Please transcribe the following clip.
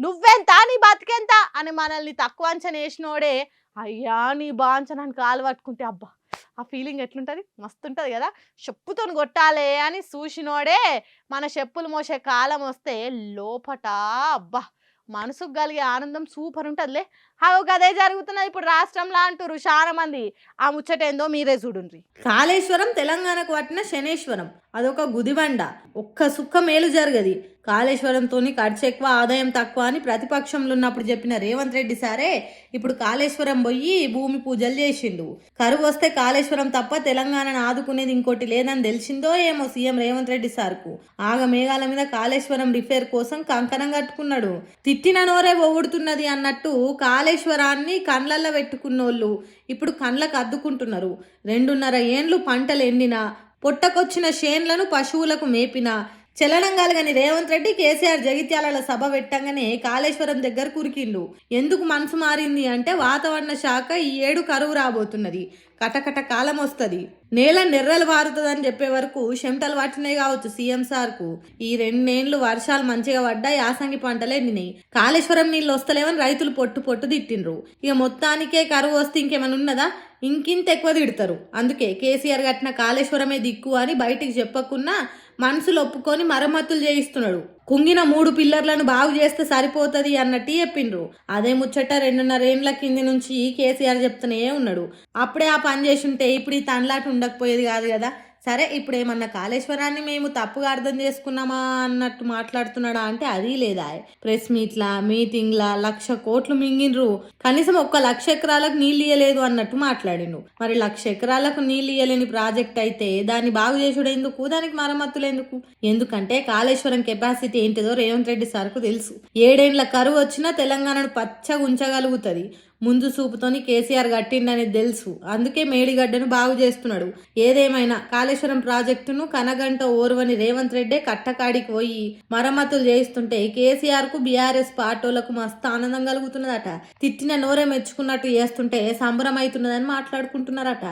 నువ్వెంత నీ బతికెంత అని మనల్ని తక్కువ అంచనా వేసినోడే అయ్యా నీ బాంచనాన్ని కాలు పట్టుకుంటే అబ్బా ఆ ఫీలింగ్ ఎట్లుంటుంది మస్తుంటుంది కదా. చెప్పుతోని కొట్టాలే అని చూసినోడే మన చెప్పులు మోసే కాలం వస్తే లోపట అబ్బా మనసుకు కలిగే ఆనందం సూపర్ ఉంటుందిలే. ఒక అదే జరుగుతున్నది ఇప్పుడు రాష్ట్రంలో అంటారు చాలా మంది. ఆ ముచ్చట ఏందో మీరే చూడుండ్రి. కాళేశ్వరం తెలంగాణకు పట్టిన శనేశ్వరం, అదొక గుదిబండ. ఒక్క సుక్క మేలు జరగది. కాళేశ్వరంతో ఖర్చు ఎక్కువ ఆదాయం తక్కువ అని ప్రతిపక్షంలో ఉన్నప్పుడు చెప్పిన రేవంత్ రెడ్డి సారే ఇప్పుడు కాళేశ్వరం పోయి భూమి పూజలు చేసిండు. కరువు వస్తే కాళేశ్వరం తప్ప తెలంగాణను ఆదుకునేది ఇంకోటి లేదని తెలిసిందో ఏమో సీఎం రేవంత్ రెడ్డి సార్కు. ఆగ మేఘాల మీద కాళేశ్వరం రిపేర్ కోసం కంకణం కట్టుకున్నాడు. తిట్టిన నోరే పొగుడుతున్నది అన్నట్టు కాళేశ్వరాన్ని కండ్లల్లో పెట్టుకున్నోళ్ళు ఇప్పుడు కండ్లకు అద్దుకుంటున్నారు. 2.5 ఏండ్లు పంటలు ఎండినా, పొట్టకొచ్చిన షేన్లను పశువులకు మేపినా చలనం కలగని రేవంత్ రెడ్డి కేసీఆర్ జగిత్యాల సభ పెట్టంగానే కాళేశ్వరం దగ్గర కురికిండు. ఎందుకు మనసు మారింది అంటే వాతావరణ శాఖ ఈ ఏడు కరువు రాబోతున్నది, కటకట కాలం వస్తుంది, నేల నెర్రలు వారుతుందని చెప్పే వరకు చెమటలు పట్టినాయి కావచ్చు సీఎం సార్కు. ఈ 2 ఏండ్లు వర్షాలు మంచిగా పడ్డా యాసంగి పంటలు ఎండినాయి. కాళేశ్వరం నీళ్ళు వస్తలేవని రైతులు పొట్టు తిట్టిండ్రు. ఇక మొత్తానికే కరువు వస్తే ఇంకేమైనా ఉన్నదా? ఇంకింత ఎక్కువ తిడతారు. అందుకే కేసీఆర్ కట్టిన కాళేశ్వరమే దిక్కు అని బయటికి చెప్పకున్నా మనసులు ఒప్పుకొని మరమ్మతులు చేయిస్తున్నాడు. కుంగిన 3 పిల్లర్లను బాగు చేస్తే సరిపోతుంది అన్నట్టు చెప్పిండ్రు. అదే ముచ్చట 2.5 ఏండ్ల కింది నుంచి కేసీఆర్ చెప్తూనే ఉన్నాడు. అప్పుడే ఆ పని చేసి ఉంటే ఇప్పుడు ఈ తనలాట ఉండకపోయేది కాదు కదా. సరే ఇప్పుడు ఏమన్నా కాళేశ్వరాన్ని మేము తప్పుగా అర్థం చేసుకున్నామా అన్నట్టు మాట్లాడుతున్నాడా అంటే అది లేదా. ప్రెస్ మీట్లా మీటింగ్లా 1,00,000 కోట్లు మింగిన్రు, కనీసం 1,00,000 ఎకరాలకు నీళ్ళు ఇయ్యలేదు అన్నట్టు మాట్లాడిండు. మరి 1,00,000 ఎకరాలకు నీళ్ళు ఇయ్యలేని ప్రాజెక్ట్ అయితే దాన్ని బాగు చేసుడు ఎందుకు, దానికి మరమ్మతులు ఎందుకు? ఎందుకంటే కాళేశ్వరం కెపాసిటీ ఏంటిదో రేవంత్ రెడ్డి సార్కు తెలుసు. 7 ఏండ్ల కరువు వచ్చినా తెలంగాణను పచ్చగా ఉంచగలుగుతుంది. ముందు చూపుతోని కేసీఆర్ కట్టిండని తెలుసు. అందుకే మేడిగడ్డను బాగు చేస్తున్నాడు. ఏదేమైనా కాళేశ్వరం ప్రాజెక్టును కనగంట ఓర్వని రేవంత్ రెడ్డి కట్టకాడికి పోయి మరమ్మతులు చేయిస్తుంటే కేసీఆర్ కు బీఆర్ఎస్ పార్టీలకు మస్తు ఆనందం కలుగుతున్నదట. తిట్టిన నోరే మెచ్చుకున్నట్టు చేస్తుంటే సంబరం అవుతున్నదని మాట్లాడుకుంటున్నారట.